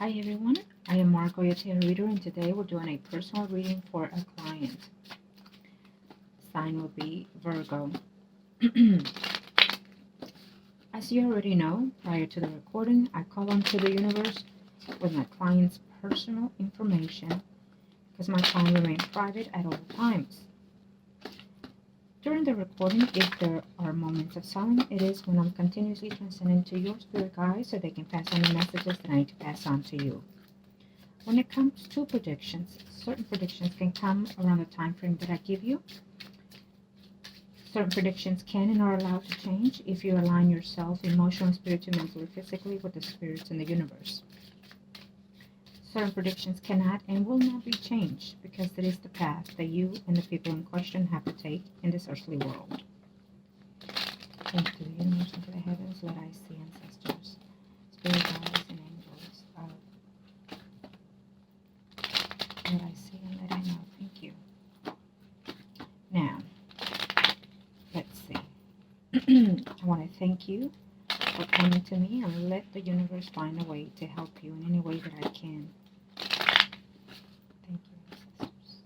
Hi everyone, I am Margo, your tarot reader, and today we're doing a personal reading for a client. Sign will be Virgo. As you already know, prior to the recording, I call onto the universe with my client's personal information because my client remains private at all times. During the recording, if there are moments of silence, it is when I'm continuously transcending to your spirit guides so they can pass on the messages that I need to pass on to you. When it comes to predictions, certain predictions can come around the time frame that I give you. Certain predictions can and are allowed to change if you align yourself emotionally, spiritually, mentally, physically with the spirits in the universe. Certain predictions cannot and will not be changed because it is the path that you and the people in question have to take in this earthly world. Into the universe, into the heavens, let I see ancestors, spirit guides, and angels. Let I see and let I know. Thank you. Now, let's see. I want to thank you for coming to me and let the universe find a way to help you in any way that I can. Thank you, ancestors.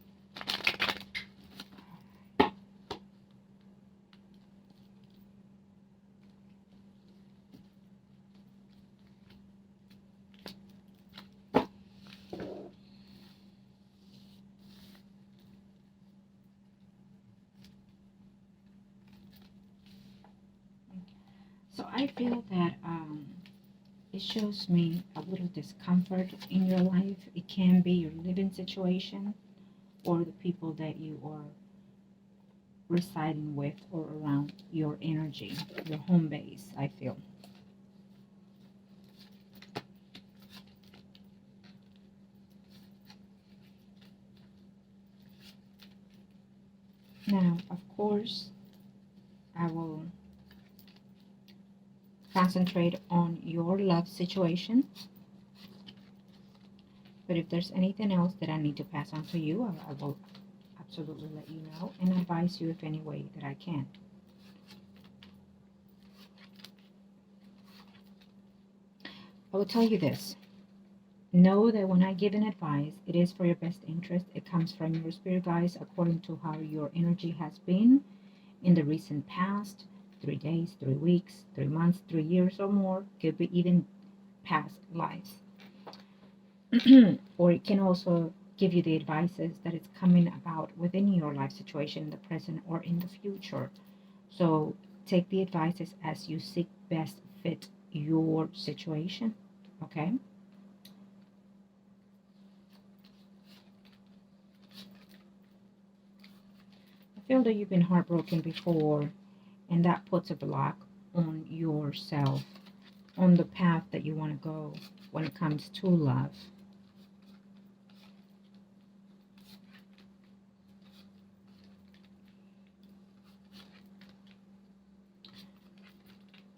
So I feel that it shows me a little discomfort in your life. It can be your living situation or the people that you are residing with or around your energy, your home base, I feel. Now, of course, I will concentrate on your love situation. But if there's anything else that I need to pass on to you, I will absolutely let you know and advise you if any way that I can. I will tell you this. Know that when I give an advice, it is for your best interest. It comes from your spirit guides according to how your energy has been in the recent past. 3 days, 3 weeks, 3 months, 3 years or more. Could be even past lives. Or it can also give you the advices that it's coming about within your life situation in the present or in the future. So take the advices as you see best fit your situation. Okay? I feel that you've been heartbroken before, and that puts a block on yourself, on the path that you want to go when it comes to love.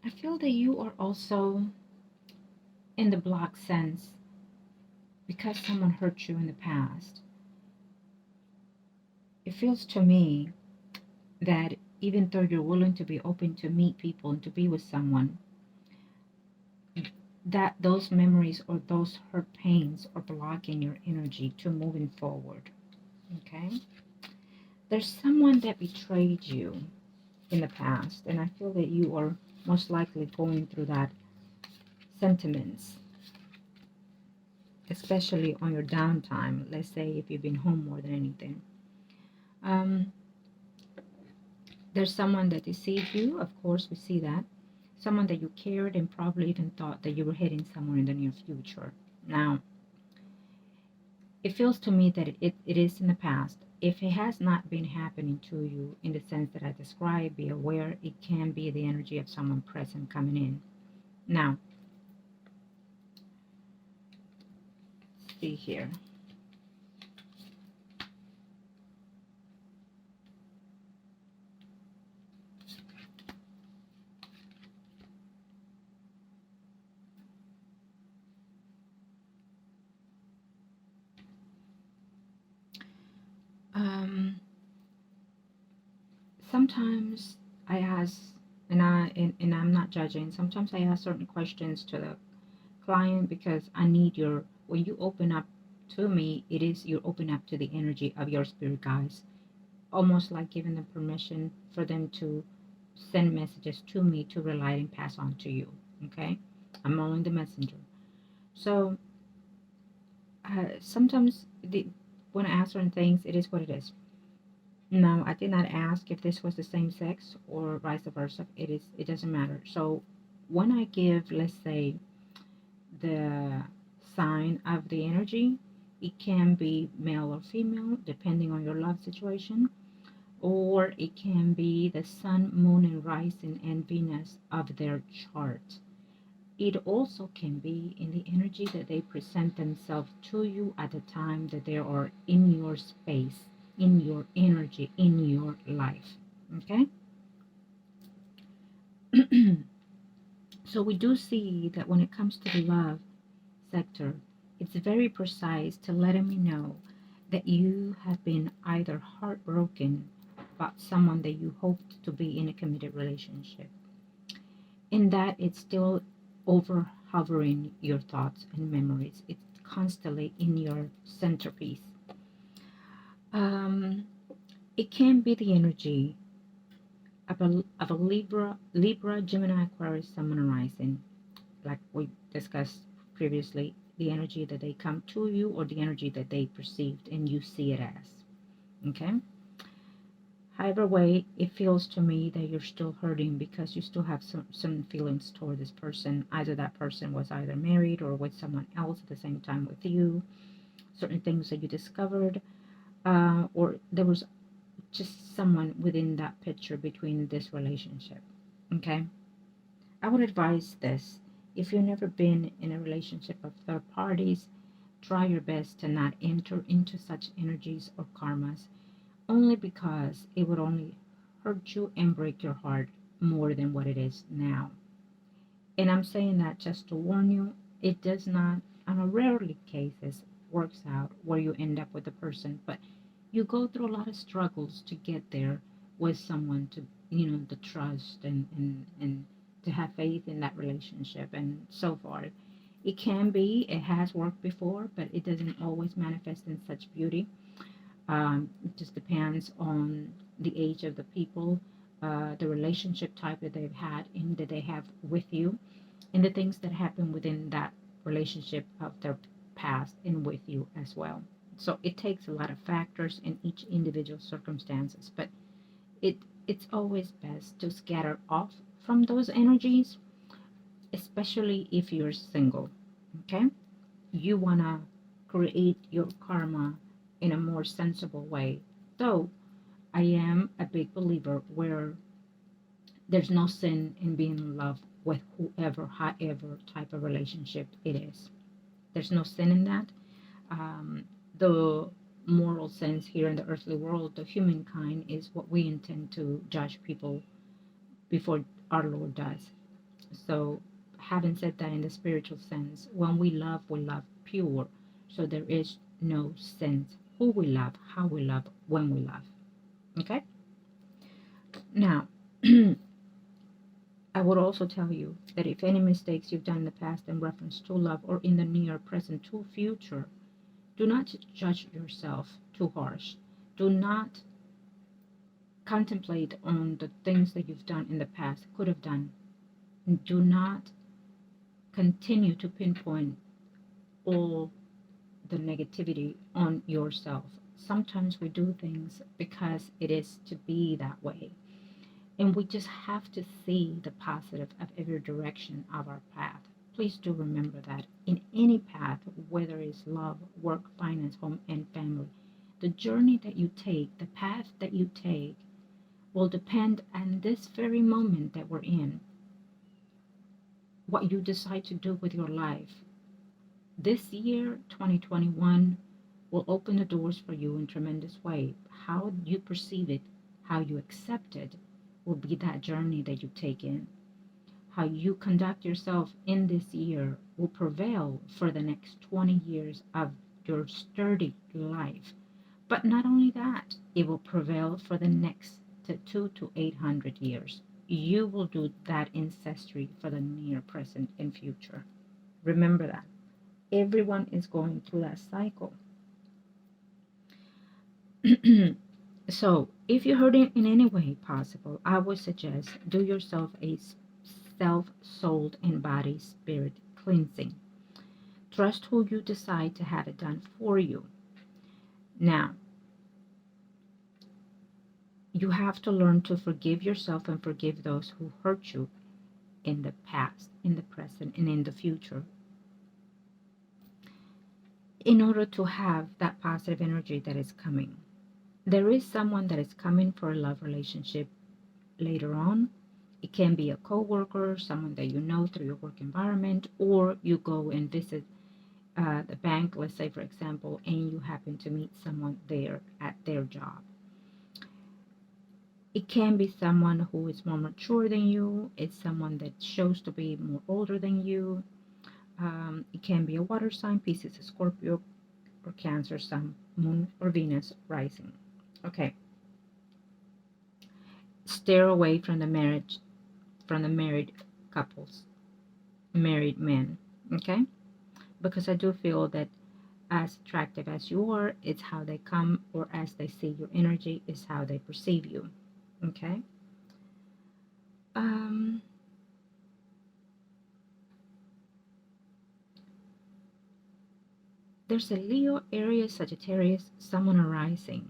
I feel that you are also in the block sense because someone hurt you in the past. It feels to me that even though you're willing to be open to meet people and to be with someone, that those memories or those hurt pains are blocking your energy to moving forward. Okay? There's someone that betrayed you in the past, and I feel that you are most likely going through that sentiments, especially on your downtime. Let's say if you've been home more than anything. There's someone that deceived you. Of course, we see that. Someone that you cared and probably even thought that you were heading somewhere in the near future. Now, it feels to me that it is in the past. If it has not been happening to you in the sense that I described, be aware it can be the energy of someone present coming in. Now, let's see here. Sometimes I ask, and I'm not judging. Sometimes I ask certain questions to the client, because I need your, when you open up to me, it is you open up to the energy of your spirit guides, almost like giving them permission for them to send messages to me to relay and pass on to you. Okay, I'm only the messenger. So sometimes when I ask certain things, it is what it is. Now, I did not ask if this was the same sex or vice versa. It is. It doesn't matter. So when I give, let's say, the sign of the energy, it can be male or female, depending on your love situation, or it can be the sun, moon, and rising and Venus of their chart. It also can be in the energy that they present themselves to you at the time that they are in your space, in your energy, in your life. Okay? So we do see that when it comes to the love sector, it's very precise to letting me know that you have been either heartbroken about someone that you hoped to be in a committed relationship, in that it's still over hovering your thoughts and memories. It's constantly in your centerpiece. Um, it can be the energy of a Libra, Gemini, Aquarius, Sun, Moon, Rising, like we discussed previously, the energy that they come to you or the energy that they perceived and you see it as. Okay? However way, it feels to me that you're still hurting because you still have some feelings toward this person. Either that person was either married or with someone else at the same time with you, certain things that you discovered, or there was just someone within that picture between this relationship. Okay? I would advise this. If you've never been in a relationship of third parties, try your best to not enter into such energies or karmas, only because it would only hurt you and break your heart more than what it is now. And I'm saying that just to warn you, it does not, on a rarely cases, works out where you end up with a person, but you go through a lot of struggles to get there with someone to, to trust and to have faith in that relationship and so forth. It has worked before, but it doesn't always manifest in such beauty. It just depends on the age of the people, the relationship type that they've had and that they have with you, and the things that happen within that relationship of their past and with you as well. So it takes a lot of factors in each individual circumstances, but it's always best to scatter off from those energies, especially if you're single. Okay, you wanna create your karma in a more sensible way. Though I am a big believer where there's no sin in being in love with whoever, however type of relationship it is. There's no sin in that. The moral sense here in the earthly world, the humankind, is what we intend to judge people before our Lord does. So, having said that, in the spiritual sense, when we love pure. So there is no sense who we love, how we love, when we love. Okay? Now, I would also tell you that if any mistakes you've done in the past in reference to love or in the near, present, to future, do not judge yourself too harsh. Do not contemplate on the things that you've done in the past, could have done. Do not continue to pinpoint all the negativity on yourself. Sometimes we do things because it is to be that way. And we just have to see the positive of every direction of our path. Please do remember that in any path, whether it's love, work, finance, home, and family, the journey that you take, the path that you take, will depend on this very moment that we're in, what you decide to do with your life. This year, 2021, will open the doors for you in a tremendous way. How you perceive it, how you accept it, will be that journey that you take in. How you conduct yourself in this year will prevail for the next 20 years of your sturdy life. But not only that, it will prevail for the next 2 to 800 years. You will do that ancestry for the near, present, and future. Remember that. Everyone is going through that cycle. So, if you're hurting in any way possible, I would suggest do yourself a self-soul and body spirit cleansing. Trust who you decide to have it done for you. Now, you have to learn to forgive yourself and forgive those who hurt you in the past, in the present, and in the future, in order to have that positive energy that is coming. There is someone that is coming for a love relationship later on. It can be a co-worker, someone that you know through your work environment, or you go and visit the bank, let's say, for example, and you happen to meet someone there at their job. It can be someone who is more mature than you. It's someone that shows to be more older than you. It can be a water sign, Pisces, Scorpio, or Cancer, Sun, Moon, or Venus rising. Okay. Steer away from the married couples, married men. Okay, because I do feel that as attractive as you are, it's how they come, or as they see your energy is how they perceive you. Okay. There's a Leo, Aries, Sagittarius, someone arising.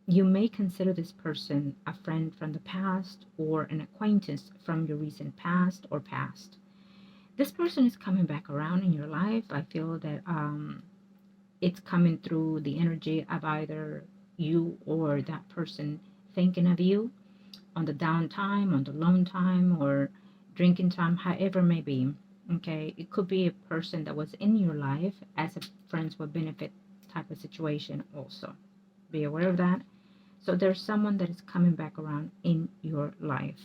You may consider this person a friend from the past or an acquaintance from your recent past or past. This person is coming back around in your life. I feel that it's coming through the energy of either you or that person thinking of you on the downtime, on the lone time, or drinking time, however it may be. Okay, it could be a person that was in your life as a friends with benefit type of situation also. Be aware of that. So there's someone that is coming back around in your life.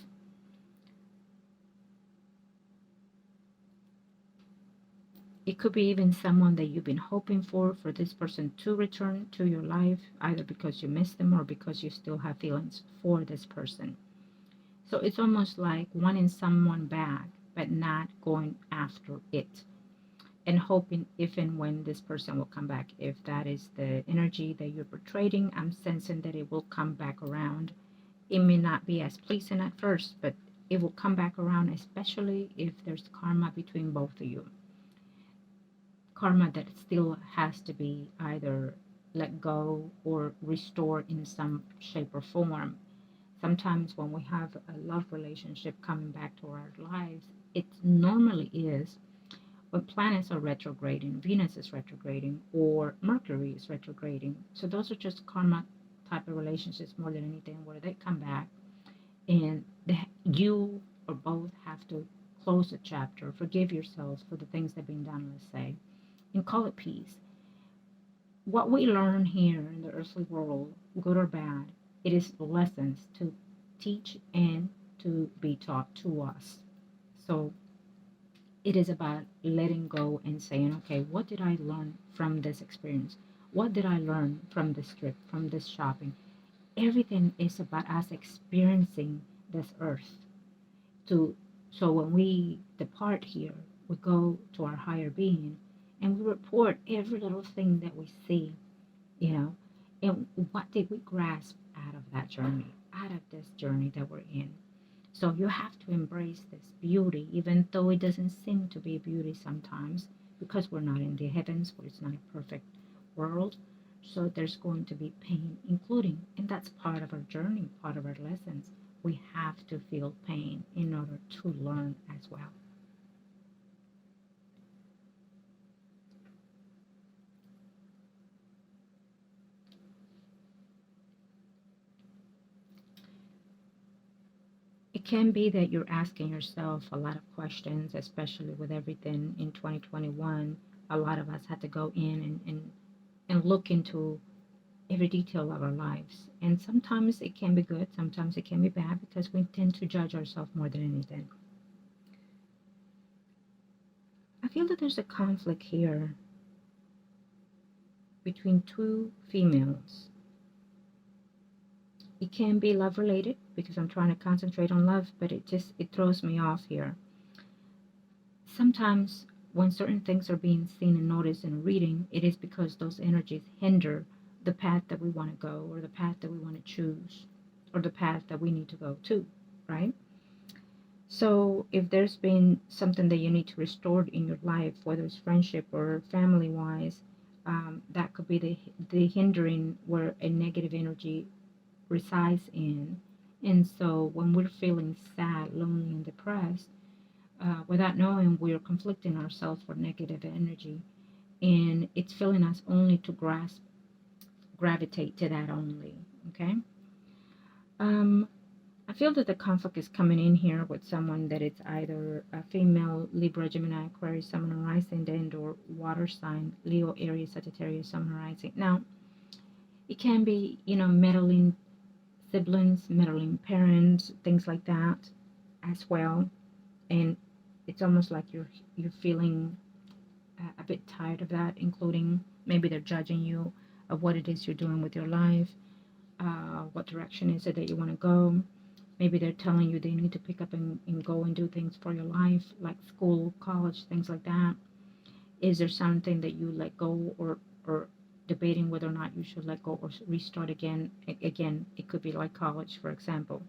It could be even someone that you've been hoping for this person to return to your life, either because you miss them or because you still have feelings for this person. So it's almost like wanting someone back, but not going after it, and hoping if and when this person will come back. If that is the energy that you're portraying, I'm sensing that it will come back around. It may not be as pleasing at first, but it will come back around, especially if there's karma between both of you. Karma that still has to be either let go or restored in some shape or form. Sometimes when we have a love relationship coming back to our lives, it normally is when planets are retrograding, Venus is retrograding, or Mercury is retrograding. So those are just karma type of relationships more than anything, where they come back and you or both have to close the chapter, forgive yourselves for the things that have been done, let's say, and call it peace. What we learn here in the earthly world, good or bad, it is lessons to teach and to be taught to us. So it is about letting go and saying, okay, what did I learn from this experience? What did I learn from this trip, from this shopping? Everything is about us experiencing this earth. So when we depart here, we go to our higher being and we report every little thing that we see, and what did we grasp out of that journey, out of this journey that we're in. So you have to embrace this beauty, even though it doesn't seem to be beauty sometimes, because we're not in the heavens, where it's not a perfect world. So there's going to be pain, including, and that's part of our journey, part of our lessons. We have to feel pain in order to learn as well. It can be that you're asking yourself a lot of questions, especially with everything in 2021. A lot of us had to go in and look into every detail of our lives. And sometimes it can be good, sometimes it can be bad, because we tend to judge ourselves more than anything. I feel that there's a conflict here between two females. It can be love related, because I'm trying to concentrate on love, but it throws me off here. Sometimes when certain things are being seen and noticed in a reading, it is because those energies hinder the path that we want to go, or the path that we want to choose, or the path that we need to go to, right? So if there's been something that you need to restore in your life, whether it's friendship or family wise, that could be the hindering where a negative energy resides in. And so when we're feeling sad, lonely, and depressed, without knowing, we're conflicting ourselves for negative energy, and it's feeling us only to gravitate to that only. Okay. um I feel that the conflict is coming in here with someone that it's either a female, Libra, Gemini, Aquarius, Sun, or rising, and or water sign, Leo, Aries, Sagittarius, Sun, or rising. Now it can be, meddling siblings, meddling parents, things like that as well. And it's almost like you're feeling a bit tired of that, including maybe they're judging you of what it is you're doing with your life, what direction is it that you want to go. Maybe they're telling you they need to pick up and go and do things for your life, like school, college, things like that. Is there something that you let go, or debating whether or not you should let go or restart again? Again, it could be like college, for example,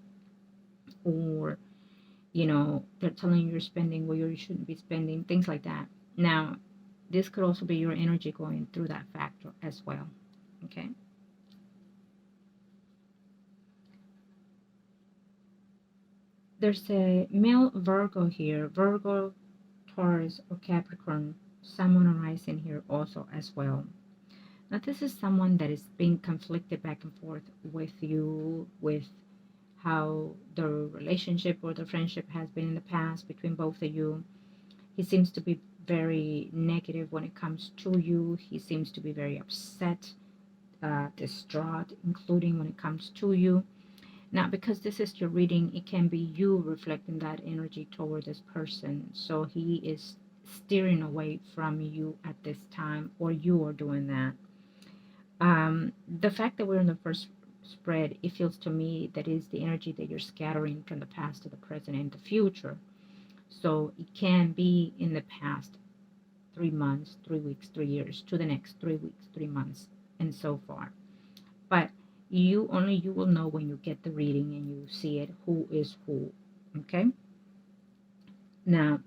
or they're telling you you're spending where you shouldn't be spending, things like that. Now, this could also be your energy going through that factor as well. Okay. There's a male Virgo here, Virgo, Taurus, or Capricorn, someone arising here also as well. Now, this is someone that is being conflicted back and forth with you, with how the relationship or the friendship has been in the past between both of you. He seems to be very negative when it comes to you. He seems to be very upset, distraught, including when it comes to you. Now, because this is your reading, it can be you reflecting that energy toward this person. So he is steering away from you at this time, or you are doing that. The fact that we're in the first spread, it feels to me that is the energy that you're scattering from the past to the present and the future. So it can be in the past 3 months, 3 weeks, 3 years, to the next 3 weeks, 3 months, and so far. But you will know when you get the reading and you see it, who is who. Okay. Now,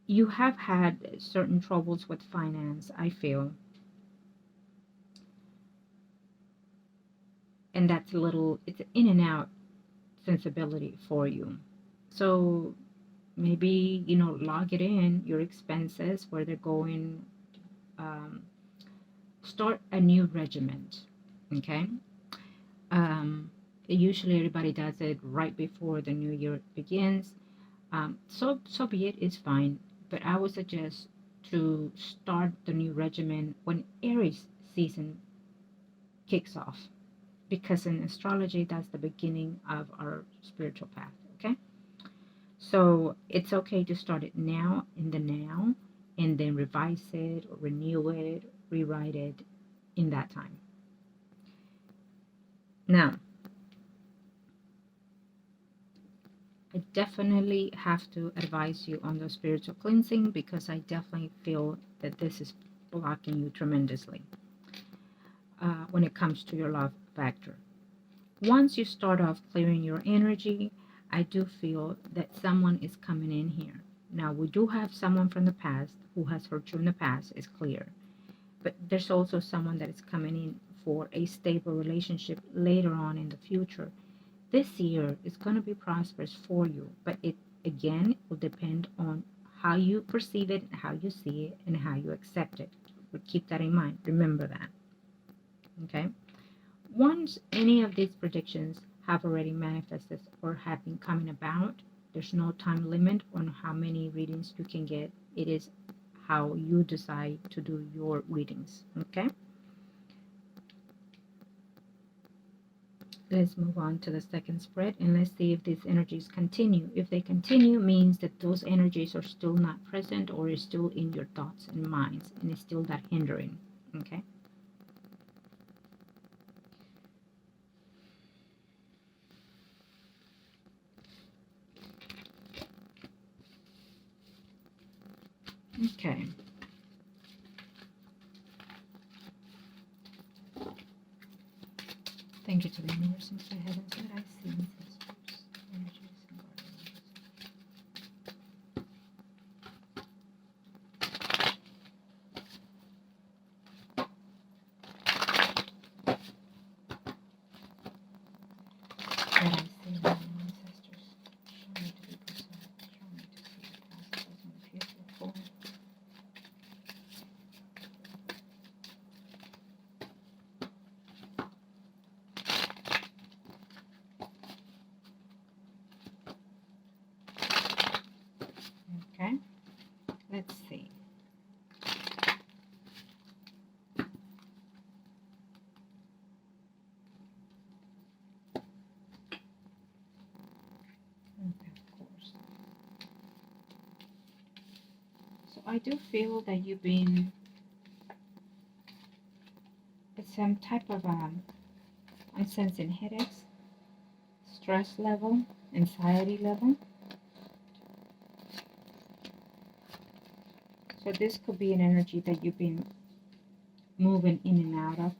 you have had certain troubles with finance, I feel, and that's it's in and out sensibility for you. So maybe log it in your expenses, where they're going. um, Start a new regiment. Okay. um, Usually everybody does it right before the new year begins. So be it, it's fine, but I would suggest to start the new regimen when Aries season kicks off, because in astrology that's the beginning of our spiritual path. Okay. So it's okay to start it now, in the now, and then revise it or renew it, rewrite it in that time. Now, I definitely have to advise you on the spiritual cleansing, because I definitely feel that this is blocking you tremendously when it comes to your love factor. Once you start off clearing your energy, I do feel that someone is coming in here. Now, we do have someone from the past who has hurt you in the past, is clear. But there's also someone that is coming in for a stable relationship later on in the future. This year is going to be prosperous for you, but it again will depend on how you perceive it, how you see it, and how you accept it. But keep that in mind. Remember that. Okay? Once any of these predictions have already manifested or have been coming about, there's no time limit on how many readings you can get. It is how you decide to do your readings. Okay? Let's move on to the second spread, and let's see if these energies continue. If they continue, means that those energies are still not present, or is still in your thoughts and minds, and is still that hindering. Okay? Okay. Thank you to the universe and to the heavens that I see ancestors, energies, and guardians. That I see my ancestors. Show me to be preserved. Show me to see the past, present, and future for. Okay, let's see. Okay, of course. So I do feel that you've been, it's some type of, I'm sensing headaches, stress level, anxiety level. So this could be an energy that you've been moving in and out of.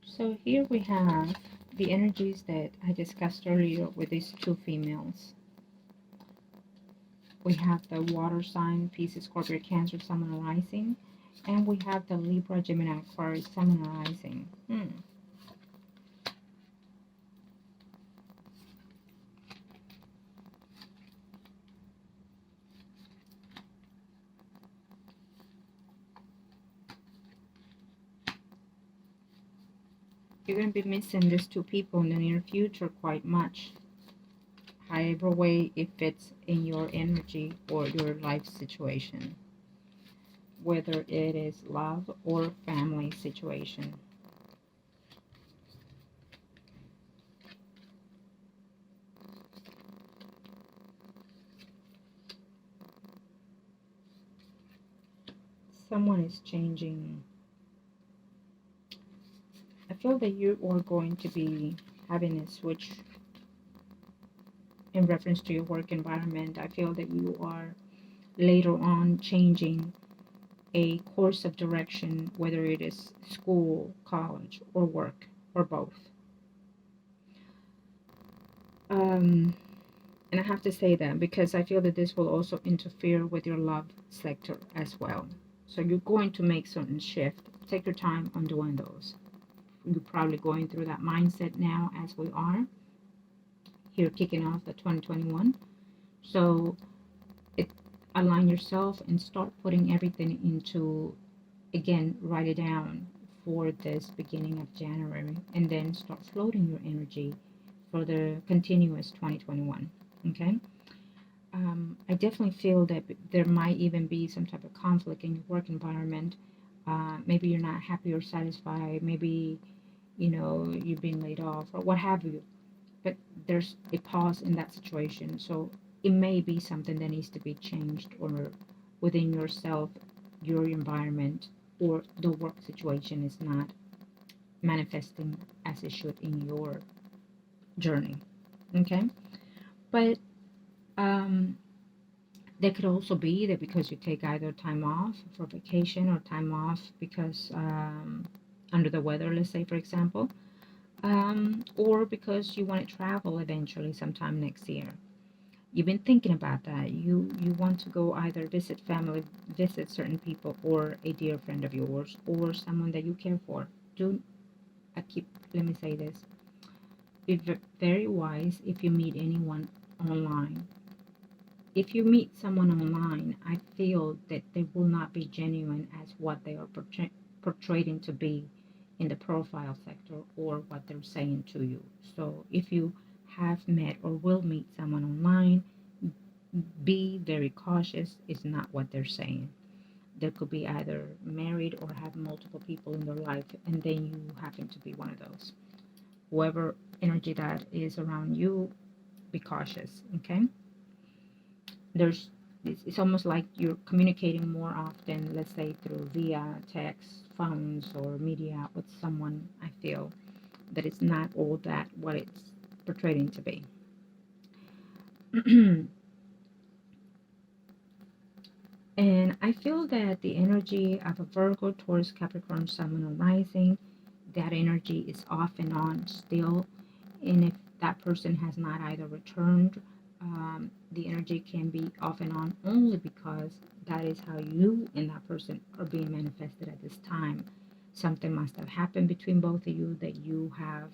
So here we have the energies that I discussed earlier with these two females. We have the water sign, Pisces, Scorpio, Cancer, Sun, and Rising. And we have the Libra, Gemini, Aquarius, Sun, and Rising. You're going to be missing these two people in the near future quite much. However way it fits in your energy or your life situation. Whether it is love or family situation. Someone is changing. I feel that you are going to be having a switch in reference to your work environment. I feel that you are later on changing a course of direction, whether it is school, college, or work, or both. And I have to say that because I feel that this will also interfere with your love sector as well. So you're going to make certain shift. Take your time on doing those. You're probably going through that mindset now as we are here kicking off the 2021. So align yourself and start putting everything into, again, write it down for this beginning of January, and then start floating your energy for the continuous 2021. Okay. I definitely feel that there might even be some type of conflict in your work environment. Maybe you're not happy or satisfied. Maybe, you've been laid off or what have you. But there's a pause in that situation. So it may be something that needs to be changed or within yourself, your environment, or the work situation is not manifesting as it should in your journey. Okay. But there could also be that because you take either time off for vacation or time off because under the weather, let's say, for example, or because you want to travel eventually sometime next year. You've been thinking about that. You want to go either visit family, visit certain people, or a dear friend of yours, or someone that you care for. Let me say this. Be very wise if you meet anyone online. If you meet someone online, I feel that they will not be genuine as what they are portraying to be in the profile sector or what they're saying to you. So if you have met or will meet someone online, be very cautious. It's not what they're saying. They could be either married or have multiple people in their life, and then you happen to be one of those. Whoever energy that is around you, be cautious, okay? There's it's almost like you're communicating more often, let's say through via text, phones, or media with someone. I feel that it's not all that what it's portraying to be. And I feel that the energy of a Virgo, Taurus, Capricorn, Sun, or Rising, that energy is off and on still. And if that person has not either returned, the energy can be off and on only because that is how you and that person are being manifested at this time. Something must have happened between both of you that you have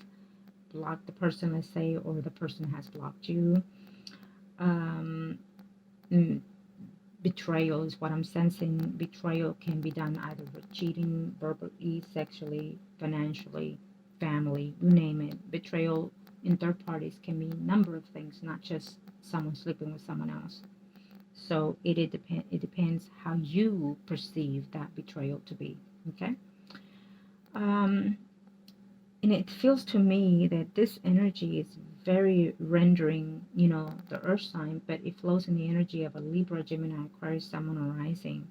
blocked the person, let's say, or the person has blocked you. Um, mm, Betrayal is what I'm sensing. Betrayal can be done either with cheating, verbally, sexually, financially, family, you name it. Betrayal in third parties can mean a number of things, not just someone sleeping with someone else. So it depends how you perceive that betrayal to be. Okay. Um, and it feels to me that this energy is very rendering, the earth sign, but it flows in the energy of a Libra, Gemini, Aquarius, Sun, or Rising.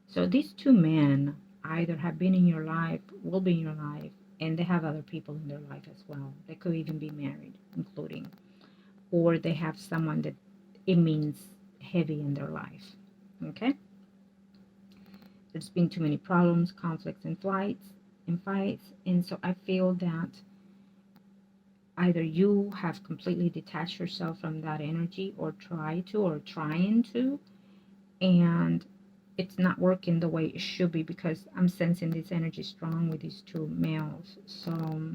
So these two men either have been in your life, will be in your life, and they have other people in their life as well. They could even be married, including, or they have someone that it means heavy in their life. Okay? There's been too many problems, conflicts, and fights, and so I feel that either you have completely detached yourself from that energy or trying to, and it's not working the way it should be because I'm sensing this energy strong with these two males. So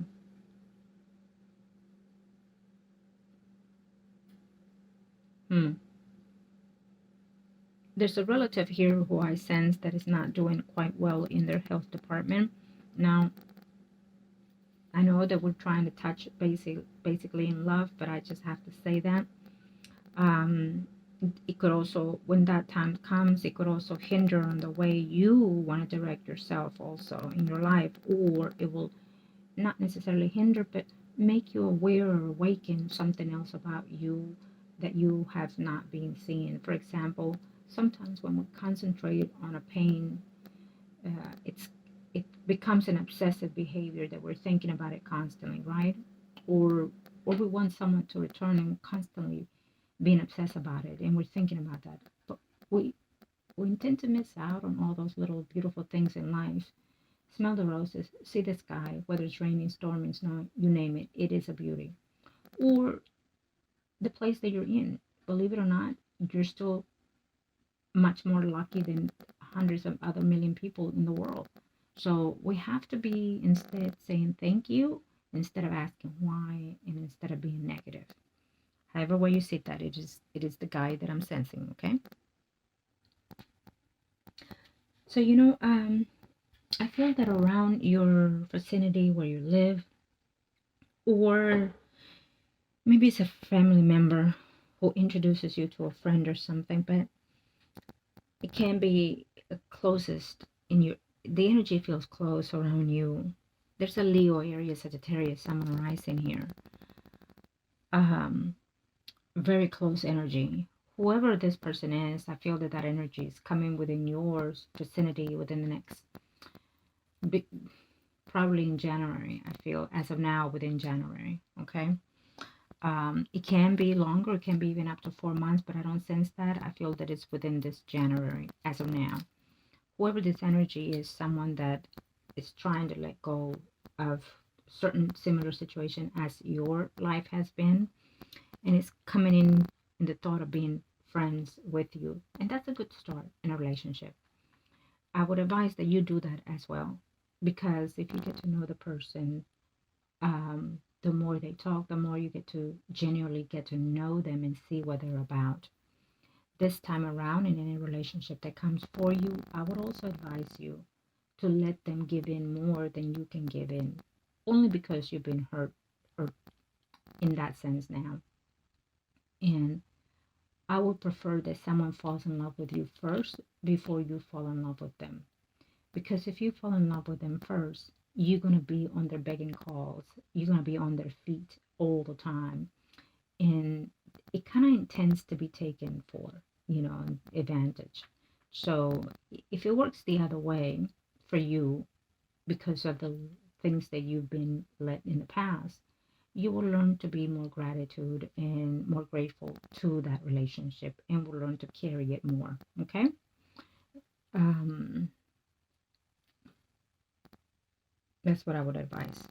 there's a relative here who I sense that is not doing quite well in their health department. Now, I know that we're trying to touch basically in love, but I just have to say that. Um, it could also, when that time comes, it could also hinder on the way you want to direct yourself also in your life, or it will not necessarily hinder, but make you aware or awaken something else about you that you have not been seeing. For example, sometimes when we concentrate on a pain, it becomes an obsessive behavior that we're thinking about it constantly, right? Or or we want someone to return and constantly being obsessed about it, and we're thinking about that. But we we tend to miss out on all those little beautiful things in life. Smell the roses, see the sky, whether it's raining, storming, snow, you name it, it is a beauty. Or the place that you're in. Believe it or not, you're still much more lucky than hundreds of other million people in the world. So we have to be instead saying thank you instead of asking why and instead of being negative. However way you see that, it is the guide that I'm sensing, okay? So I feel that around your vicinity where you live, or maybe it's a family member who introduces you to a friend or something, but it can be closest in your, the energy feels close around you. There's a Leo, Aries, Sagittarius, Sun rising here. Very close energy. Whoever this person is, I feel that that energy is coming within your vicinity within the next, probably in January. I feel as of now within January. Okay. It can be longer, it can be even up to 4 months, but I don't sense that. I feel that it's within this January as of now. Whoever this energy is, someone that is trying to let go of certain similar situation as your life has been, and it's coming in the thought of being friends with you, and that's a good start in a relationship. I would advise that you do that as well, because if you get to know the person, the more they talk, the more you get to genuinely get to know them and see what they're about. This time around, in any relationship that comes for you, I would also advise you to let them give in more than you can give in, only because you've been hurt or in that sense now. And I would prefer that someone falls in love with you first before you fall in love with them. Because if you fall in love with them first, you're going to be on their begging calls. You're going to be on their feet all the time. And it kind of intends to be taken for, advantage. So if it works the other way for you because of the things that you've been let in the past, you will learn to be more gratitude and more grateful to that relationship and will learn to carry it more. Okay. um, that's what I would advise.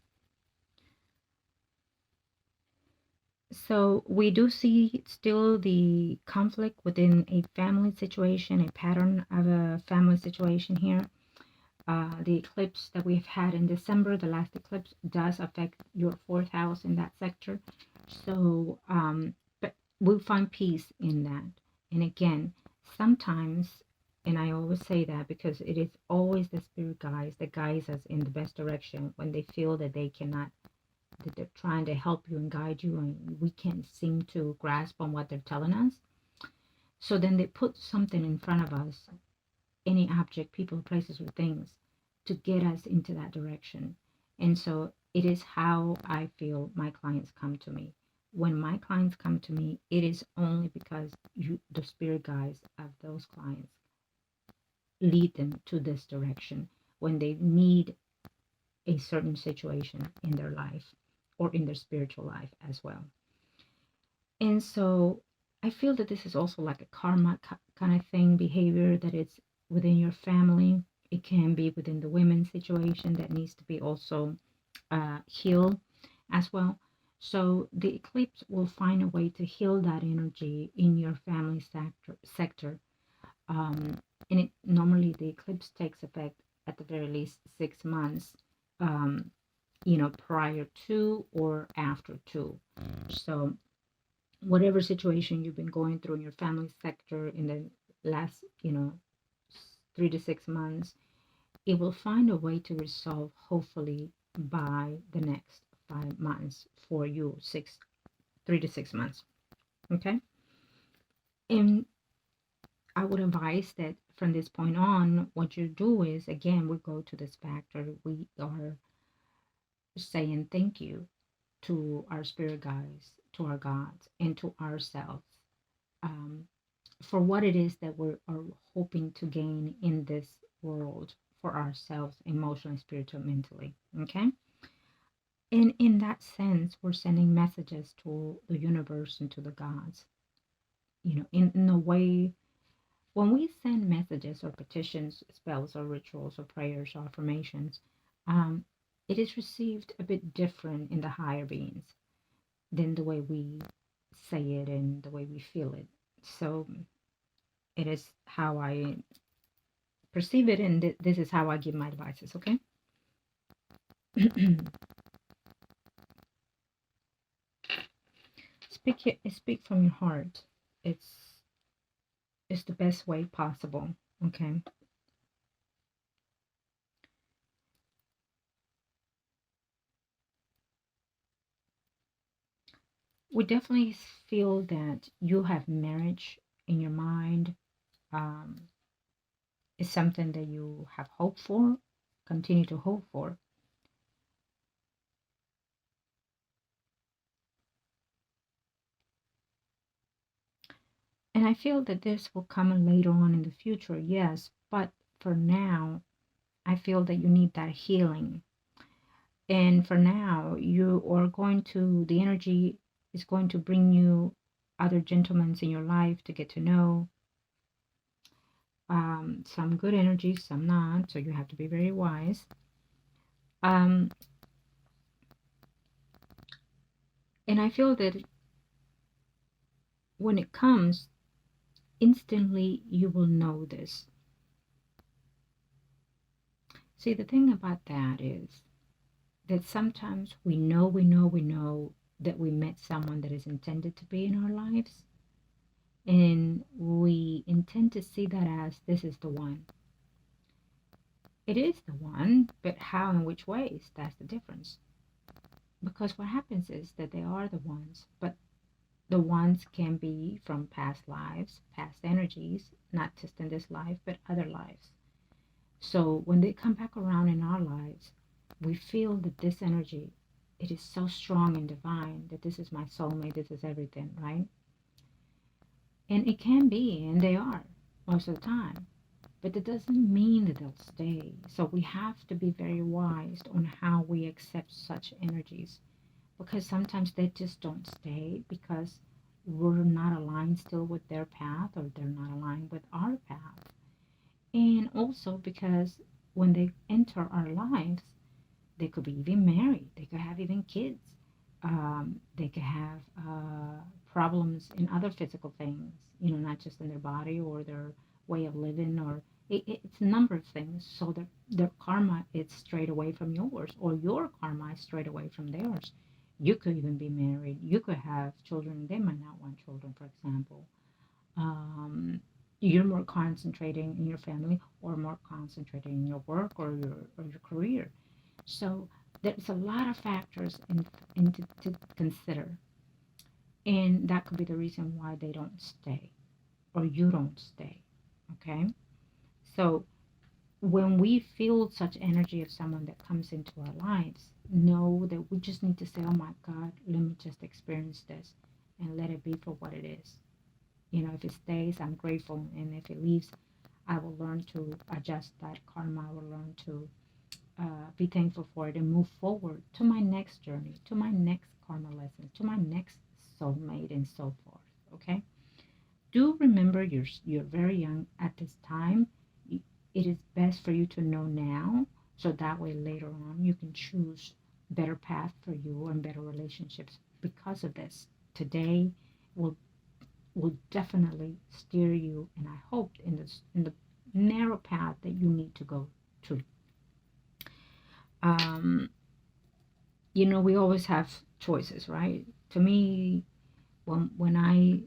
So we do see still the conflict within a family situation, a pattern of a family situation here. The eclipse that we've had in December, the last eclipse, does affect your fourth house in that sector. So, but we'll find peace in that. And again, sometimes, and I always say that because it is always the spirit guides that guides us in the best direction when they feel that they cannot, that they're trying to help you and guide you, and we can't seem to grasp on what they're telling us. So then they put something in front of us, any object, people, places, or things, to get us into that direction. And so it is how I feel my clients come to me. When my clients come to me, it is only because the spirit guides of those clients lead them to this direction when they need a certain situation in their life or in their spiritual life as well. And so I feel that this is also like a karma kind of thing, behavior that it's within your family. It can be within the women's situation that needs to be also healed as well. So the eclipse will find a way to heal that energy in your family sector. And it normally the eclipse takes effect at the very least 6 months, um, prior to or after to. So whatever situation you've been going through in your family sector in the last, 3 to 6 months, it will find a way to resolve hopefully by the next 5 months for you, 3 to 6 months. Okay. And I would advise that from this point on, what you do is, again, we go to this factor. We are saying thank you to our spirit guides, to our gods, and to ourselves, um, for what it is that we are hoping to gain in this world for ourselves, emotionally, spiritually, mentally. Okay. And in that sense, we're sending messages to the universe and to the gods. In a way, when we send messages or petitions, spells or rituals or prayers or affirmations, um, it is received a bit different in the higher beings than the way we say it and the way we feel it. So it is how I perceive it, and this is how I give my advices. Okay. Speak from your heart. It's the best way possible. Okay. We definitely feel that you have marriage in your mind. Um, is something that you have hoped for, continue to hope for. And I feel that this will come later on in the future, yes, but for now, I feel that you need that healing. And for now, the energy is going to bring you other gentlemen in your life to get to know. Some good energy, some not, so you have to be very wise. Um, and I feel that when it comes, instantly you will know this. See, the thing about that is that sometimes we know that we met someone that is intended to be in our lives, and we intend to see that as this is the one. It is the one, but how and which ways, that's the difference. Because what happens is that they are the ones, but the ones can be from past lives, past energies, not just in this life, but other lives. So when they come back around in our lives, we feel that this energy, it is so strong and divine that this is my soulmate, this is everything, right? And it can be, and they are most of the time. But that doesn't mean that they'll stay. So we have to be very wise on how we accept such energies, because sometimes they just don't stay because we're not aligned still with their path, or they're not aligned with our path. And also because when they enter our lives, they could be even married, they could have even kids, they could have problems in other physical things, not just in their body or their way of living, or it's a number of things. So their karma is straight away from yours, or your karma is straight away from theirs. You could even be married. You could have children. They might not want children, for example. Um, you're more concentrating in your family, or more concentrating in your work, or your career. So there's a lot of factors to consider, and that could be the reason why they don't stay, or you don't stay. Okay, so when we feel such energy of someone that comes into our lives, know that we just need to say, oh my God, let me just experience this and let it be for what it is. If it stays, I'm grateful, and if it leaves, I will learn to adjust that karma. I will learn to be thankful for it and move forward to my next journey, to my next karma lesson, to my next soulmate, and so forth. Okay? Do remember you're very young at this time. It is best for you to know now, so that way later on you can choose better path for you and better relationships because of this. Today will definitely steer you, and I hope in the narrow path that you need to go to. Um, we always have choices, right? To me, when I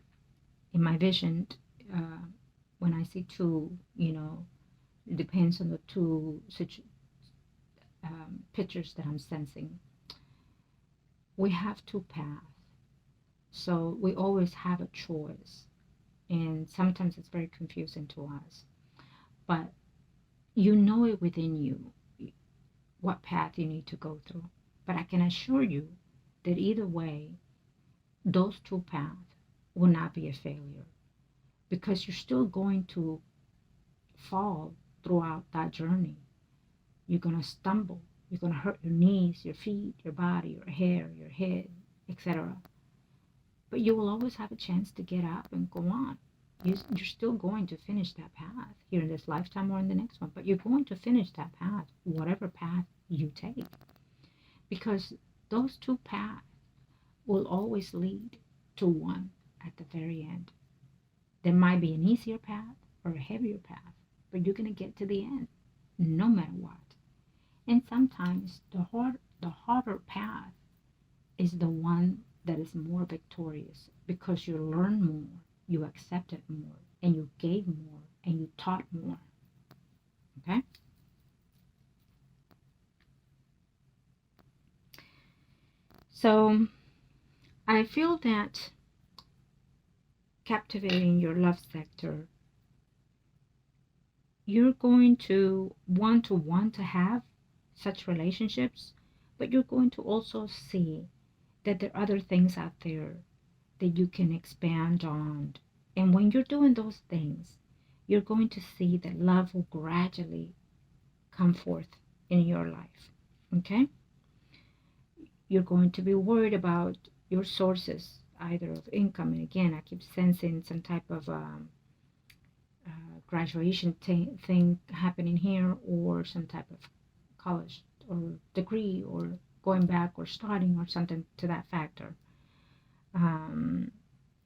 in my vision, uh, when I see two, it depends on the two pictures that I'm sensing. We have two paths, so we always have a choice, and sometimes it's very confusing to us. But you know it within you what path you need to go through. But I can assure you that either way, those two paths will not be a failure, because you're still going to fall throughout that journey. You're going to stumble. You're going to hurt your knees, your feet, your body, your hair, your head, etc. But you will always have a chance to get up and go on. You're still going to finish that path here in this lifetime or in the next one, but you're going to finish that path, whatever path you take, because those two paths will always lead to one at the very end. There might be an easier path or a heavier path, but you're going to get to the end no matter what. And sometimes the harder path is the one that is more victorious, because you learn more, you accepted more, and you gave more, and you taught more. Okay? So I feel that captivating your love sector, you're going to want to have such relationships, but you're going to also see that there are other things out there that you can expand on. And when you're doing those things, you're going to see that love will gradually come forth in your life. Okay? You're going to be worried about your sources, either of income. And again, I keep sensing some type of graduation thing happening here, or some type of college or degree, or going back or starting, or something to that factor.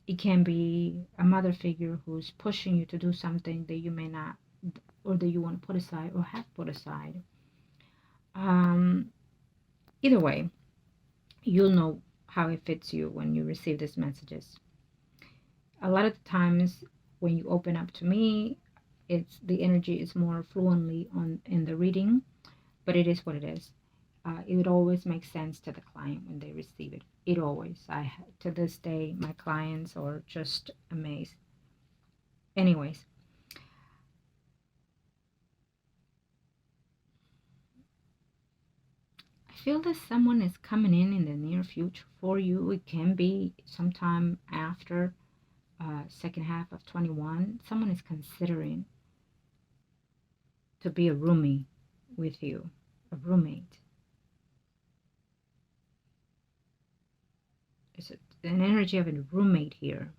It can be a mother figure who's pushing you to do something that you may not, or that you want to put aside or have put aside. Either way, you'll know how it fits you when you receive these messages. A lot of the times when you open up to me, it's the energy is more fluently on in the reading, but it is what it is. It always makes sense to the client when they receive it. It always. To this day, my clients are just amazed. Anyways, I feel that someone is coming in the near future for you. It can be sometime after second half of 21, someone is considering to be a roomie with you, a roommate. It's an energy of a roommate here.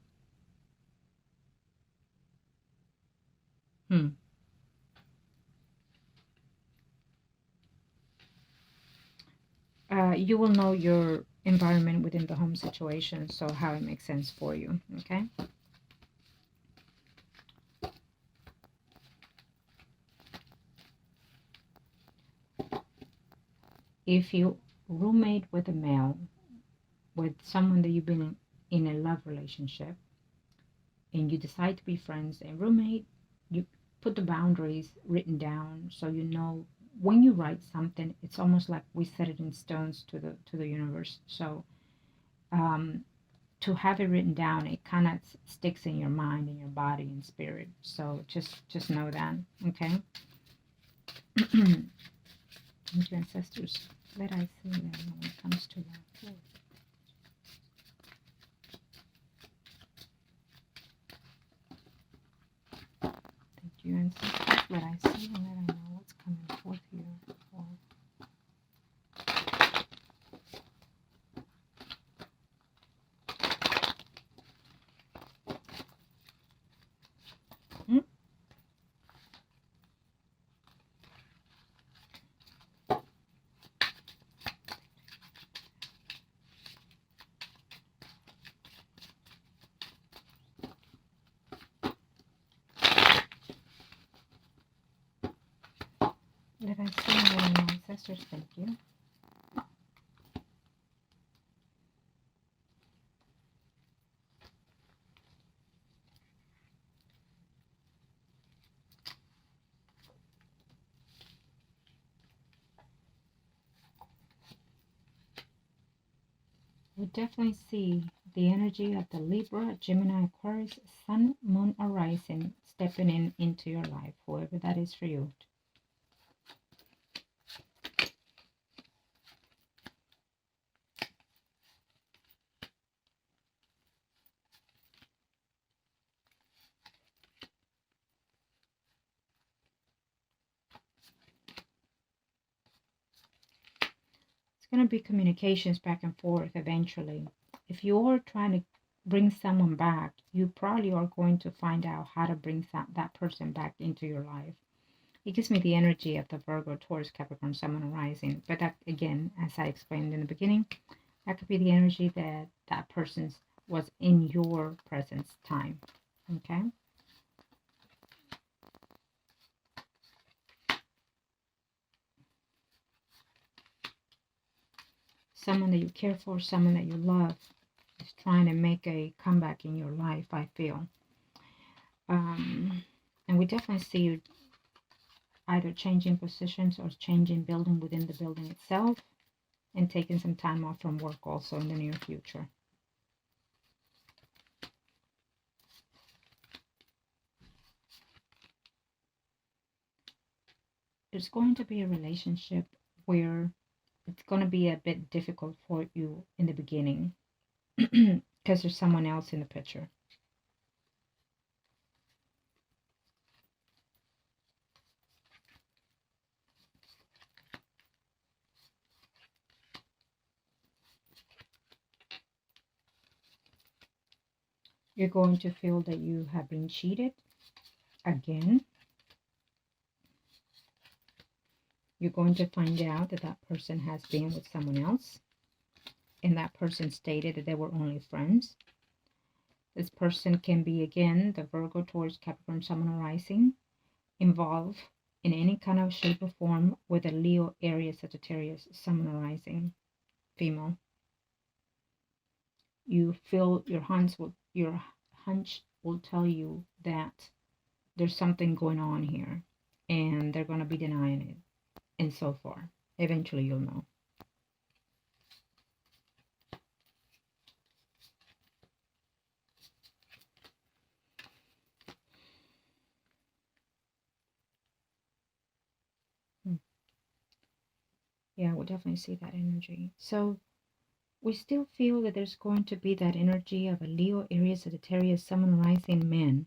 You will know your environment within the home situation, so how it makes sense for you, okay? If you roommate with a male, with someone that you've been in a love relationship, and you decide to be friends and roommate, you put the boundaries written down so you know when you write something, it's almost like we set it in stones to the universe. So to have it written down, it kind of sticks in your mind and your body and spirit. So just know that, okay? Thank you, ancestors. Let I see that when it comes to love. Thank you, ancestors. Let I see and let I know what's coming forth here. Let I see and let I know, ancestors. Thank you. We definitely see the energy of the Libra, Gemini, Aquarius, Sun, Moon, or Rising stepping into your life, whoever that is for you. It's going to be communications back and forth eventually. If you're trying to bring someone back, you probably are going to find out how to bring that person back into your life. It gives me the energy of the Virgo, Taurus, Capricorn, Sun, Moon, Rising. But that, again, as I explained in the beginning, that could be the energy that that person was in your presence time. Okay? Someone that you care for, someone that you love is trying to make a comeback in your life, I feel. And we definitely see you either changing positions or changing building within the building itself, and taking some time off from work also in the near future. There's going to be a relationship where it's going to be a bit difficult for you in the beginning because there's someone else in the picture. You're going to feel that you have been cheated again. You're going to find out that that person has been with someone else, and that person stated that they were only friends. This person can be, again, the Virgo, Taurus, Capricorn, Sun, Moon, Rising, involved in any kind of shape or form with a Leo, Aries, Sagittarius, Sun, Moon, Rising, female. You feel your hunch will tell you that there's something going on here, and they're going to be denying it. And so far, eventually you'll know. Yeah, we'll definitely see that energy. So we still feel that there's going to be that energy of a Leo, Aries, Sagittarius, Sun, rising man.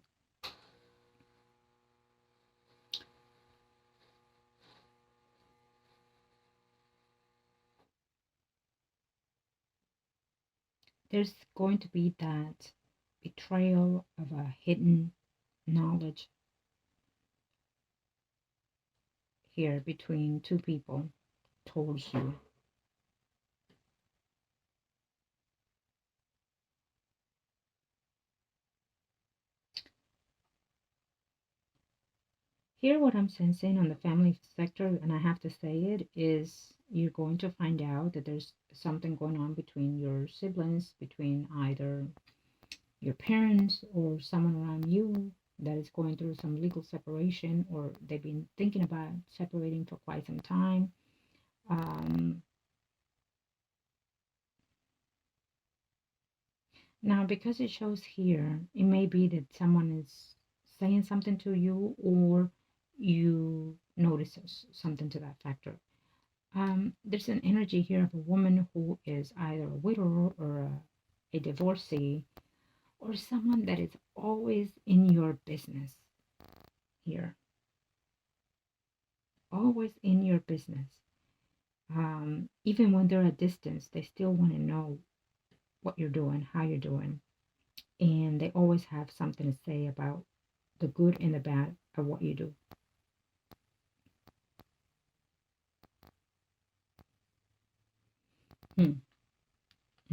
There's going to be that betrayal of a hidden knowledge here between two people towards you. Here, what I'm sensing on the family sector, and I have to say it, is you're going to find out that there's something going on between your siblings, between either your parents or someone around you that is going through some legal separation, or they've been thinking about separating for quite some time. Now, because it shows here, it may be that someone is saying something to you, or you notice something to that factor. There's an energy here of a woman who is either a widow or a divorcee, or someone that is always in your business here. Always in your business. Even when they're at distance, they still want to know what you're doing, how you're doing. And they always have something to say about the good and the bad of what you do.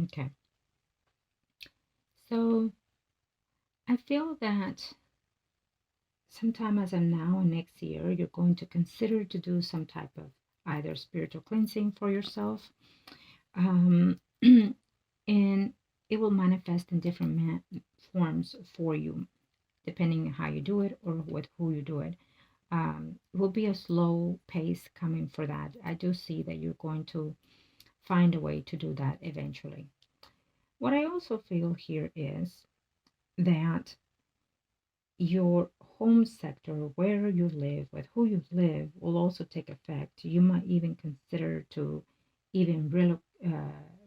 Okay. So I feel that sometime as of now and next year, you're going to consider to do some type of either spiritual cleansing for yourself. And it will manifest in different forms for you, depending on how you do it or with who you do it. It will be a slow pace coming for that. I do see that you're going to find a way to do that eventually. What I also feel here is that your home sector, where you live, with who you live, will also take effect. You might even consider to even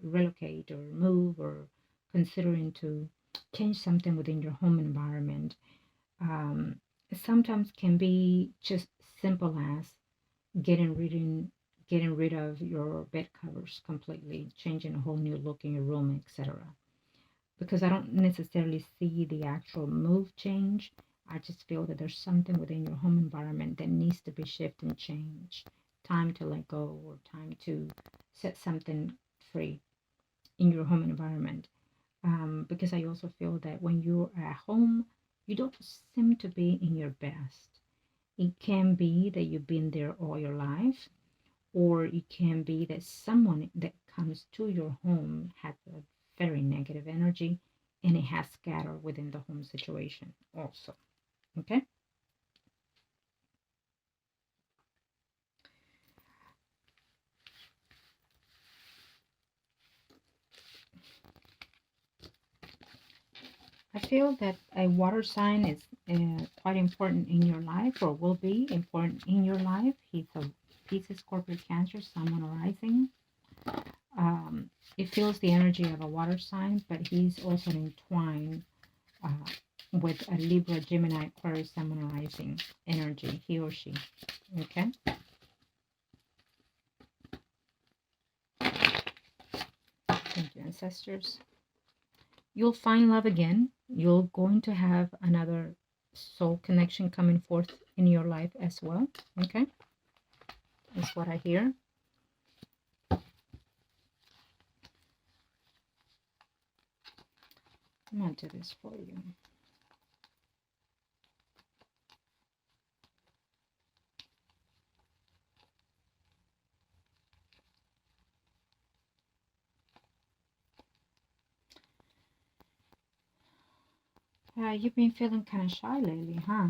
relocate or move, or considering to change something within your home environment. Um, Sometimes can be just simple as getting rid of your bed covers completely, changing a whole new look in your room, etc. Because I don't necessarily see the actual move change. I just feel that there's something within your home environment that needs to be shifted and changed. Time to let go, or time to set something free in your home environment. Because I also feel that when you're at home, you don't seem to be in your best. It can be that you've been there all your life, or it can be that someone that comes to your home has a very negative energy, and it has scattered within the home situation also. Okay. I feel that a water sign is quite important in your life, or will be important in your life. He's a Pisces, Scorpio, Cancer, Sun, Moon, Rising. It feels the energy of a water sign, but he's also entwined uh, with a Libra, Gemini, Aquarius, Sun, Moon, Rising energy, he or she. Okay. Thank you, ancestors. You'll find love again. You're going to have another soul connection coming forth in your life as well. Okay. That's what I hear. I'm going to do this for you. You've been feeling kind of shy lately, huh?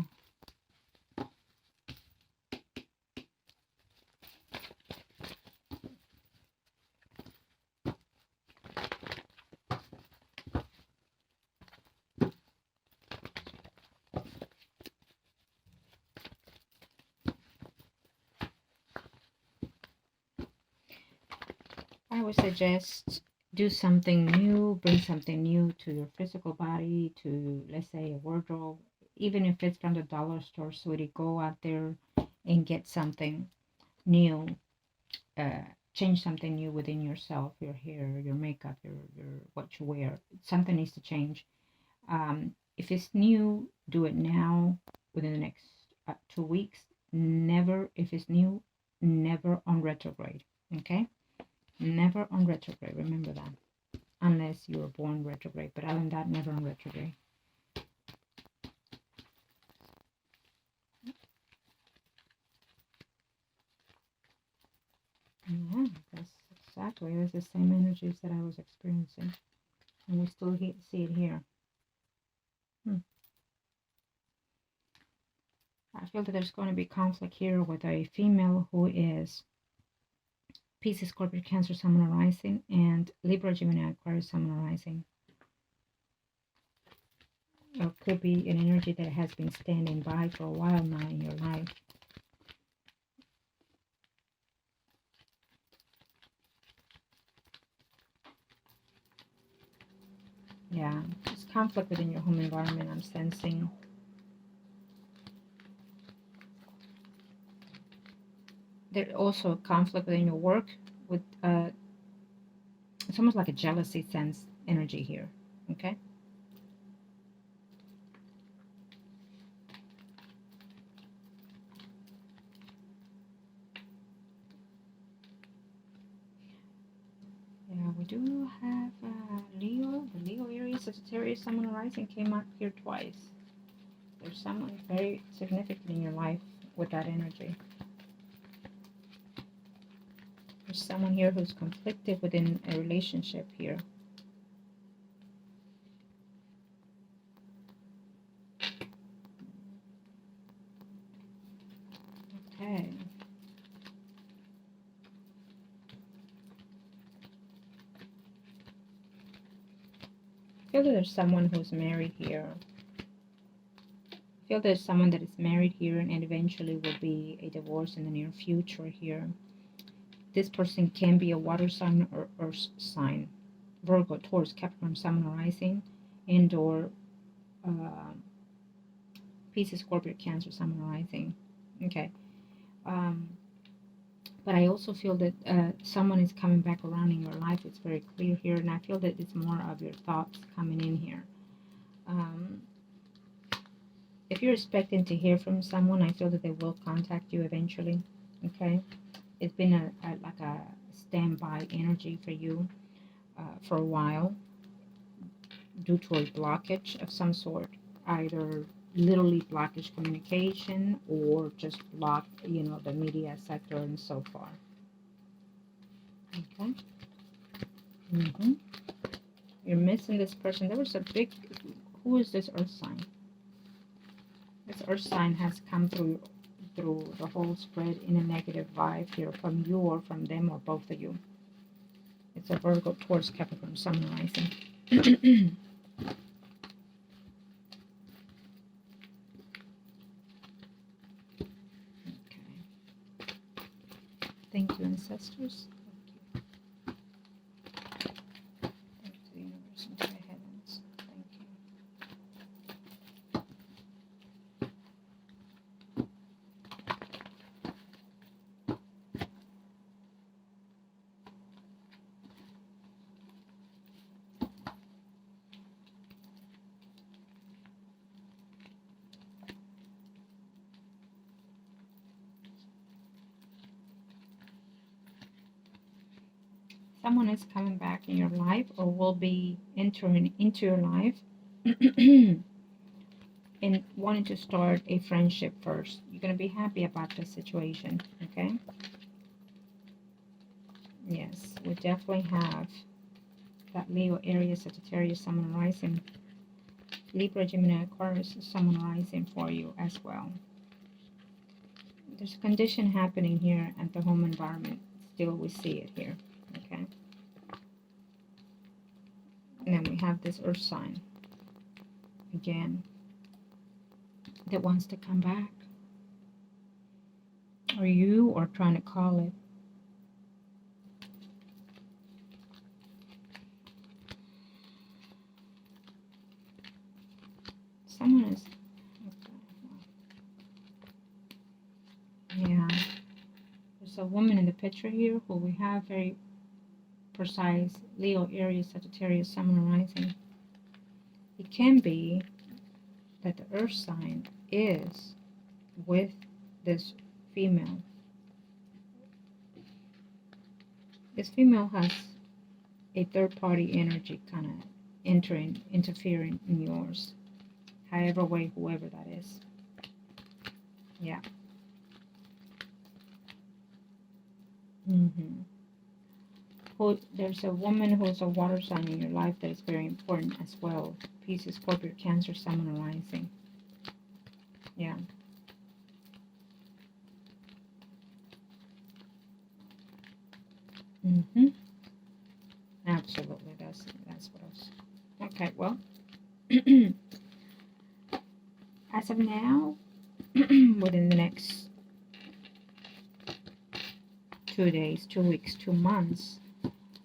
I would suggest do something new, bring something new to your physical body, to, let's say, a wardrobe, even if it's from the dollar store, sweetie, go out there and get something new, uh, change something new within yourself, your hair, your makeup, your what you wear. Something needs to change. If it's new, do it now within the next 2 weeks. Never, if it's new, never on retrograde. Okay? Never on retrograde. Remember that. Unless you were born retrograde. But other than that, never on retrograde. Yeah, that's the same energies that I was experiencing. And we still see it here. I feel that there's going to be conflict here with a female who is Pisces, Scorpio, Cancer, Sun, Moon, Rising, and Libra, Gemini, Aquarius, Sun, Moon, Rising. Or could be an energy that has been standing by for a while now in your life. Yeah, there's conflict within your home environment, I'm sensing. There's also a conflict within your work with, it's almost like a jealousy sense energy here, okay? Yeah, we do have Leo, the Leo area, Sagittarius, Sun, Moon, Rising came up here twice. There's someone very significant in your life with that energy. There's someone here who's conflicted within a relationship here. Okay. I feel that there's someone who's married here. I feel there's someone that is married here and eventually will be a divorce in the near future here. This person can be a water sign or earth sign. Virgo, Taurus, Capricorn, Sun, Moon, Rising, and or Pisces, Scorpio, Cancer, Sun, Moon, Rising. Okay. But I also feel that someone is coming back around in your life. It's very clear here, and I feel that it's more of your thoughts coming in here. If you're expecting to hear from someone, I feel that they will contact you eventually. Okay, it's been like a standby energy for you for a while due to a blockage of some sort, either literally blockage communication or just block, the media sector and so far. Okay. You're missing this person. There was a big, who is this earth sign? This earth sign has come through the whole spread in a negative vibe here from you or from them or both of you. It's a Virgo, Taurus, Capricorn, Sun, Rising. Thank you, ancestors. Thank you to the universe and to the heavens. Thank you. Someone is coming back in your life or will be entering into your life and wanting to start a friendship first. You're going to be happy about this situation, okay? Yes, we definitely have that Leo, Aries, Sagittarius, Sun, Moon, Rising, Libra, Gemini, Aquarius, Sun, Moon, Rising for you as well. There's a condition happening here at the home environment. Still, we see it here. Okay. And then we have this earth sign again that wants to come back. Or you are trying to call it. someone is, yeah, there's a woman in the picture here who we have very precise Leo, Aries, Sagittarius, Sun, rising. It can be that the earth sign is with this female. This female has a third party energy kind of interfering in yours. However way, whoever that is. Yeah. There's a woman who's a water sign in your life that is very important as well. Pisces, Scorpio, Cancer, Sun, rising. Yeah. Absolutely. That's what I was. Okay. Well, as of now, within the next 2 days, 2 weeks, 2 months,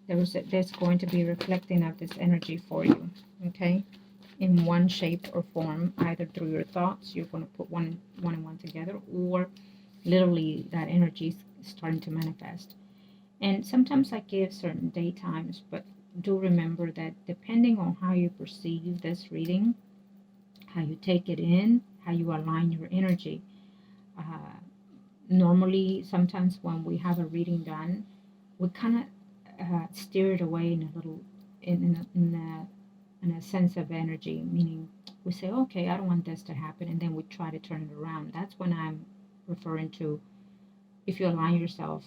there's going to be reflecting of this energy for you. Okay. In one shape or form, either through your thoughts, you're going to put one and one together, or literally that energy is starting to manifest. And sometimes I give certain day times, but do remember that depending on how you perceive this reading, how you take it in, how you align your energy. Normally, sometimes when we have a reading done, we kind of steer it away in a little, in a sense of energy, meaning we say, okay, I don't want this to happen, and then we try to turn it around. That's when I'm referring to, if you align yourself,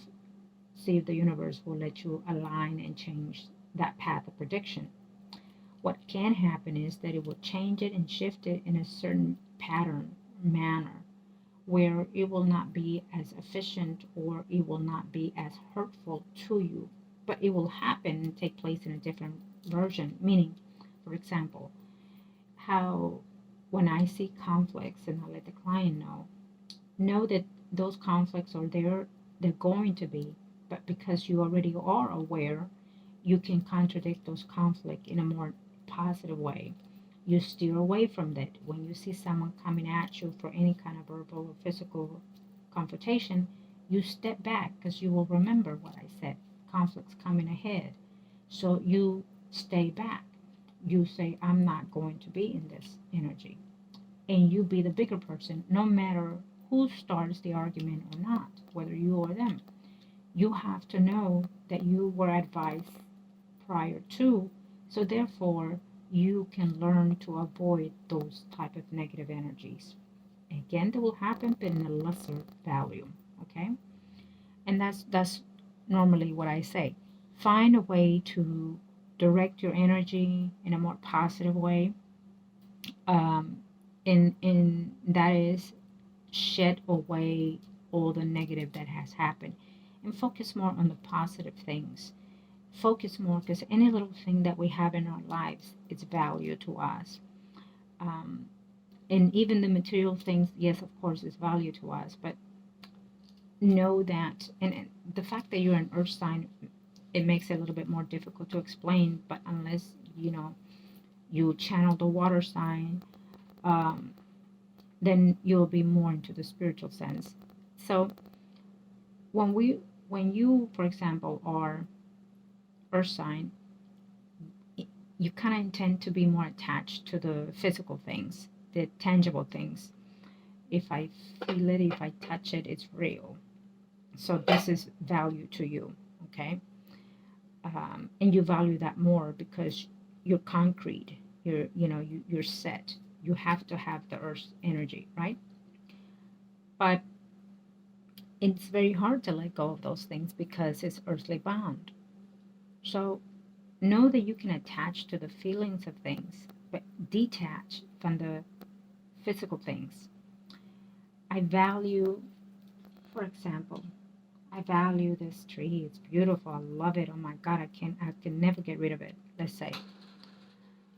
see if the universe will let you align and change that path of prediction. What can happen is that it will change it and shift it in a certain pattern, manner, where it will not be as efficient or it will not be as hurtful to you, but it will happen and take place in a different version. Meaning, for example, how when I see conflicts and I let the client know that those conflicts are there, they're going to be, but because you already are aware, you can contradict those conflicts in a more positive way. You steer away from that. When you see someone coming at you for any kind of verbal or physical confrontation, you step back because you will remember what I said. Conflicts coming ahead. So you stay back. You say, I'm not going to be in this energy. And you be the bigger person, no matter who starts the argument or not, whether you or them. You have to know that you were advised prior to, so therefore you can learn to avoid those type of negative energies. Again, that will happen, but in a lesser value. Okay, and that's normally what I say. Find a way to direct your energy in a more positive way. In that is shed away all the negative that has happened and focus more on the positive things. Focus more, because any little thing that we have in our lives, it's value to us. And even the material things, yes, of course, is value to us, but know that, and the fact that you're an earth sign, it makes it a little bit more difficult to explain, but unless, you channel the water sign, then you'll be more into the spiritual sense. So when you, for example, are earth sign, you kind of intend to be more attached to the physical things, the tangible things. If I feel it, if I touch it, it's real. So this is value to you, okay? And you value that more because you're concrete. You're set. You have to have the earth's energy, right? But it's very hard to let go of those things because it's earthly bound. So know that you can attach to the feelings of things, but detach from the physical things. I value, for example, I value this tree. It's beautiful. I love it. Oh my God, I can never get rid of it. Let's say.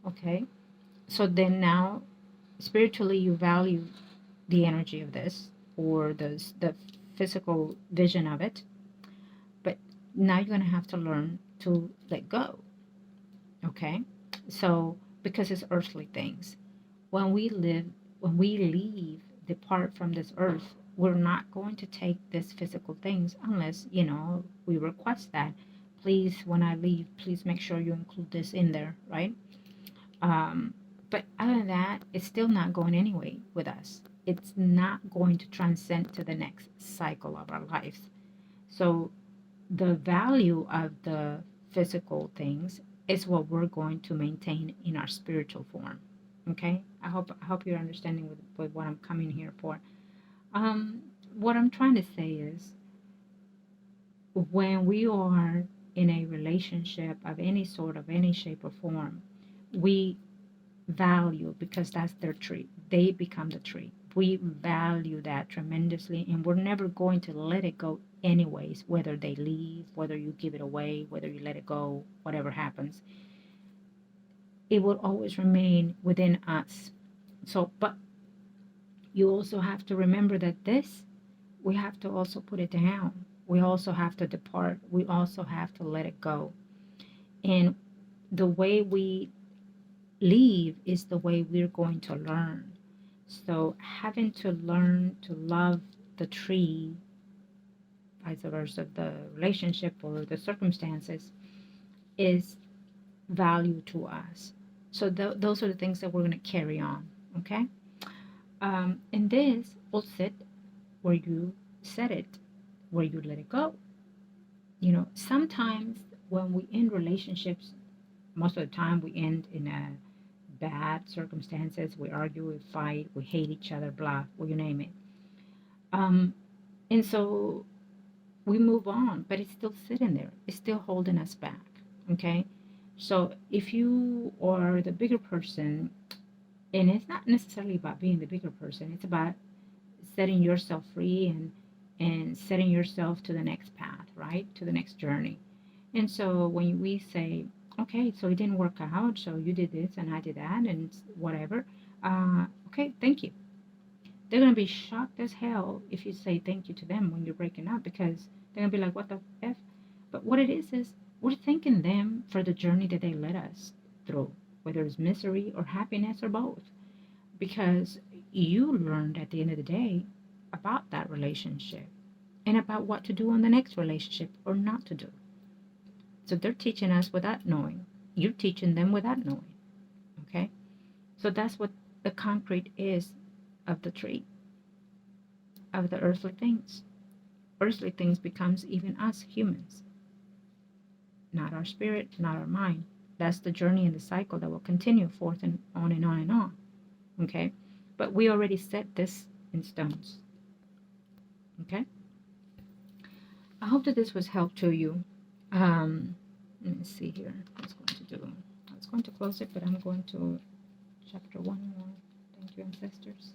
Okay. So then now, spiritually, you value the energy of this or the physical vision of it. But now you're going to have to learn to let go. Okay. So because it's earthly things. when we leave, depart from this earth, we're not going to take these physical things unless, we request that. Please, when I leave, please make sure you include this in there, right? Um, but other than that, it's still not going anyway with us. It's not going to transcend to the next cycle of our lives. So the value of the physical things is what we're going to maintain in our spiritual form. Okay, I hope you're understanding with what I'm coming here for. Um, what I'm trying to say is, when we are in a relationship of any sort, of any shape or form, we value, because that's their tree. They become the tree. We value that tremendously, and we're never going to let it go anyways, whether they leave, whether you give it away, whether you let it go, whatever happens. It will always remain within us. So, but you also have to remember that we have to also put it down. We also have to depart. We also have to let it go. And the way we leave is the way we're going to learn. So having to learn to love the tree, vice versa, the relationship or the circumstances, is value to us. So those are the things that we're going to carry on. Okay. And this will sit where you set it, where you let it go. Sometimes when we end relationships, most of the time we end in a bad circumstances. We argue, we fight, we hate each other, blah, well, you name it. And so we move on, but it's still sitting there. It's still holding us back. Okay. So if you are the bigger person, and it's not necessarily about being the bigger person, it's about setting yourself free and setting yourself to the next path, right? To the next journey. And so when we say, okay, so it didn't work out, so you did this and I did that and whatever, okay, thank you. They're going to be shocked as hell if you say thank you to them when you're breaking up, because they're going to be like, what the F? But what it is we're thanking them for the journey that they led us through, whether it's misery or happiness or both, because you learned at the end of the day about that relationship and about what to do on the next relationship or not to do. So they're teaching us without knowing. You're teaching them without knowing. Okay? So that's what the concrete is of the tree, of the earthly things. Earthly things becomes even us humans. Not our spirit, not our mind. That's the journey and the cycle that will continue forth and on and on and on. Okay? But we already set this in stones. Okay? I hope that this was help to you. Let me see here. I was going to do. I was going to close it, but I'm going to chapter 1 more. Thank you, ancestors.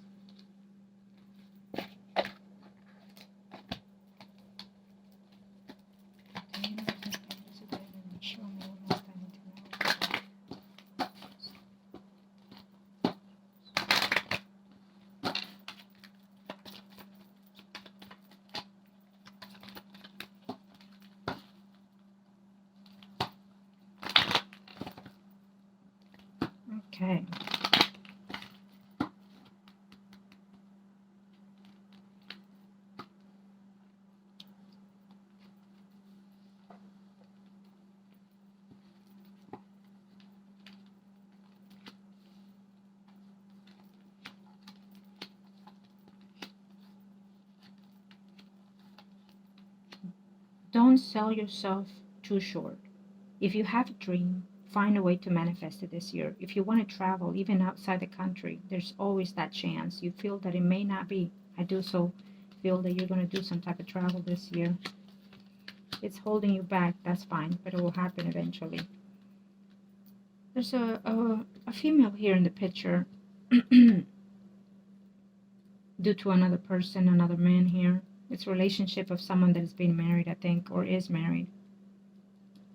Okay. Don't sell yourself too short. If you have a dream, find a way to manifest it this year. If you want to travel, even outside the country, there's always that chance. You feel that it may not be. I do so feel that you're going to do some type of travel this year. It's holding you back, that's fine, but it will happen eventually. There's a female here in the picture due to another person, another man here. It's a relationship of someone that is being married, I think, or is married.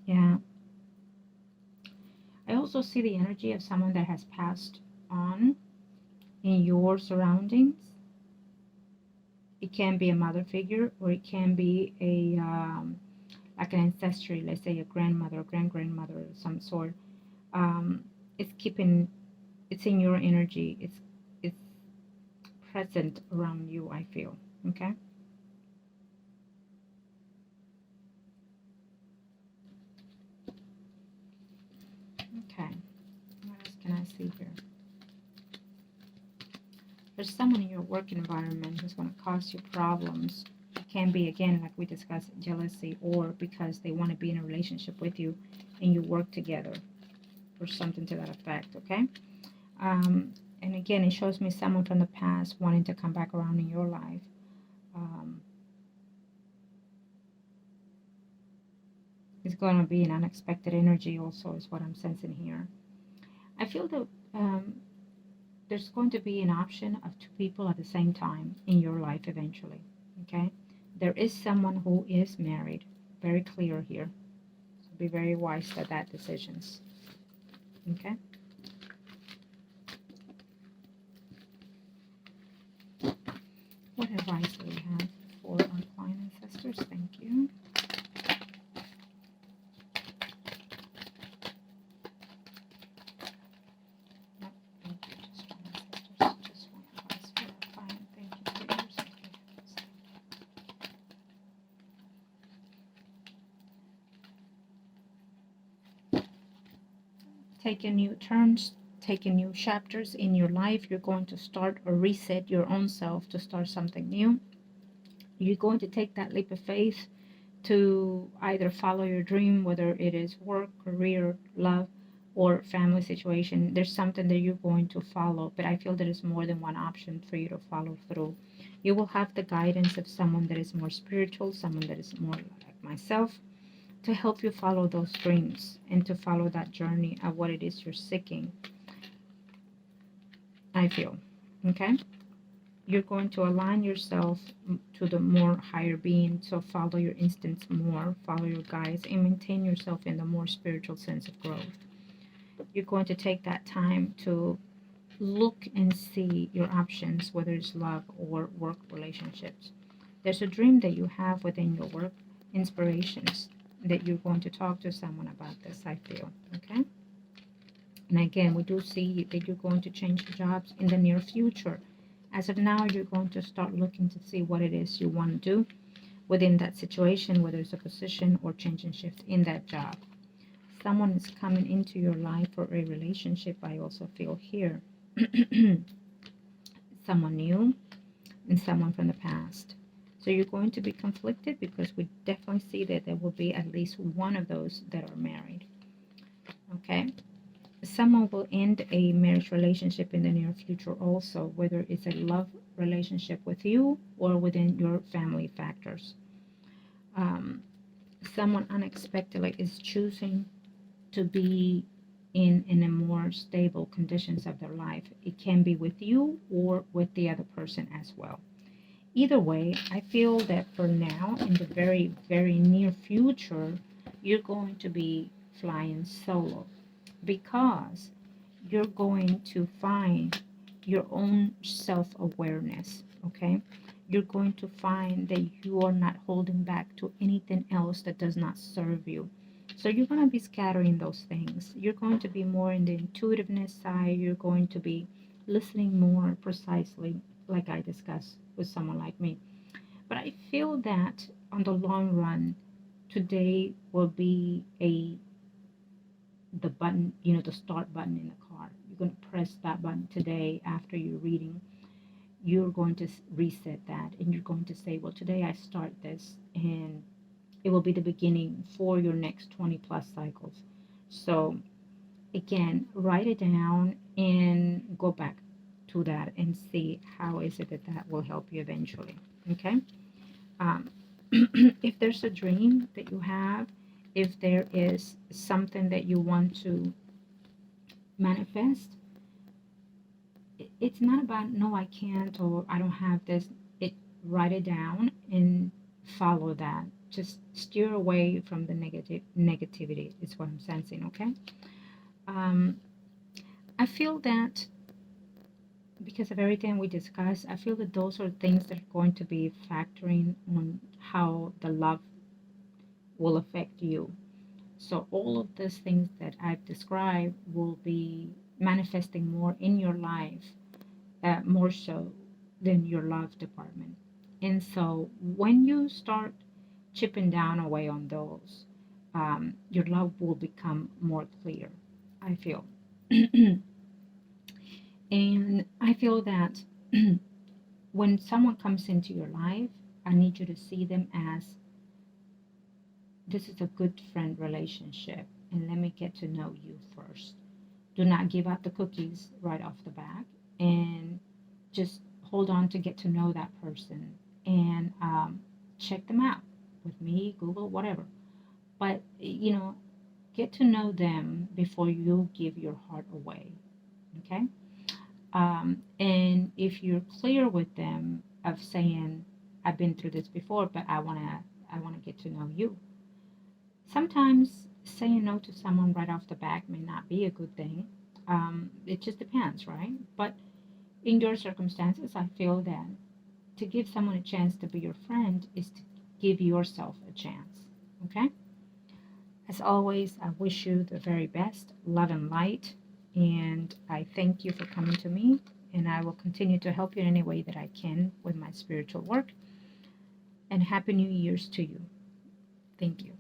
Yeah. I also see the energy of someone that has passed on in your surroundings. It can be a mother figure, or it can be a like an ancestry, let's say a grandmother or grandmother of some sort. It's keeping it's in your energy. It's present around you, I feel. Okay. Okay. What else can I see here? There's someone in your work environment who's going to cause you problems. It can be, again, like we discussed, jealousy, or because they want to be in a relationship with you and you work together, or something to that effect. Okay. And again, it shows me someone from the past wanting to come back around in your life. It's going to be an unexpected energy also, is what I'm sensing here. I feel that there's going to be an option of two people at the same time in your life eventually. Okay. There is someone who is married. Very clear here. So be very wise at that decisions. Okay. What advice do we have for our client ancestors? Thank you. No, thank you. Just one ancestors. Just one advice for our client. Thank you for yours. Taking new turns, taking new chapters in your life. You're going to start or reset your own self to start something new. You're going to take that leap of faith to either follow your dream, whether it is work, career, love, or family situation. There's something that you're going to follow, but I feel there is more than one option for you to follow through. You will have the guidance of someone that is more spiritual, someone that is more like myself, to help you follow those dreams and to follow that journey of what it is you're seeking, I feel. Okay. You're going to align yourself to the more higher being, so follow your instincts more, follow your guides, and maintain yourself in the more spiritual sense of growth. You're going to take that time to look and see your options, whether it's love or work relationships. There's a dream that you have within your work, inspirations that you're going to talk to someone about this, I feel. Okay. And again, we do see that you're going to change jobs in the near future. As of now, you're going to start looking to see what it is you want to do within that situation, whether it's a position or change and shift in that job. Someone is coming into your life for a relationship, I also feel here. Someone new and someone from the past. So you're going to be conflicted because we definitely see that there will be at least one of those that are married. Okay. Someone will end a marriage relationship in the near future also, whether it's a love relationship with you or within your family factors. Someone unexpectedly is choosing to be in a more stable conditions of their life. It can be with you or with the other person as well. Either way, I feel that for now, in the very, very near future, you're going to be flying solo, because you're going to find your own self-awareness. Okay. You're going to find that you are not holding back to anything else that does not serve you. So you're going to be scattering those things. You're going to be more in the intuitiveness side. You're going to be listening more precisely, like I discussed with someone like me. But I feel that on the long run, today will be the button, the start button in the car. You're going to press that button today after you're reading. You're going to reset that, and you're going to say, well, today I start this, and it will be the beginning for your next 20 plus cycles. So again, write it down and go back to that and see how is it that will help you eventually. Okay. If there's a dream that you have, if there is something that you want to manifest, it's not about no, I can't, or I don't have this. Write it down and follow that. Just steer away from the negativity is what I'm sensing. Okay. I feel that because of everything we discussed, I feel that those are things that are going to be factoring on how the love will affect you. So all of these things that I've described will be manifesting more in your life, more so than your love department. And so when you start chipping down away on those, your love will become more clear, I feel. And I feel that when someone comes into your life, I need you to see them as this is a good friend relationship, and let me get to know you first. Do not give out the cookies right off the bat, and just hold on to get to know that person, and check them out with me, Google, whatever. But, get to know them before you give your heart away. Okay? And if you're clear with them of saying, I've been through this before, but I wanna get to know you. Sometimes saying no to someone right off the bat may not be a good thing. It just depends, right? But in your circumstances, I feel that to give someone a chance to be your friend is to give yourself a chance. Okay? As always, I wish you the very best, love and light, and I thank you for coming to me, and I will continue to help you in any way that I can with my spiritual work. And Happy New Year's to you. Thank you.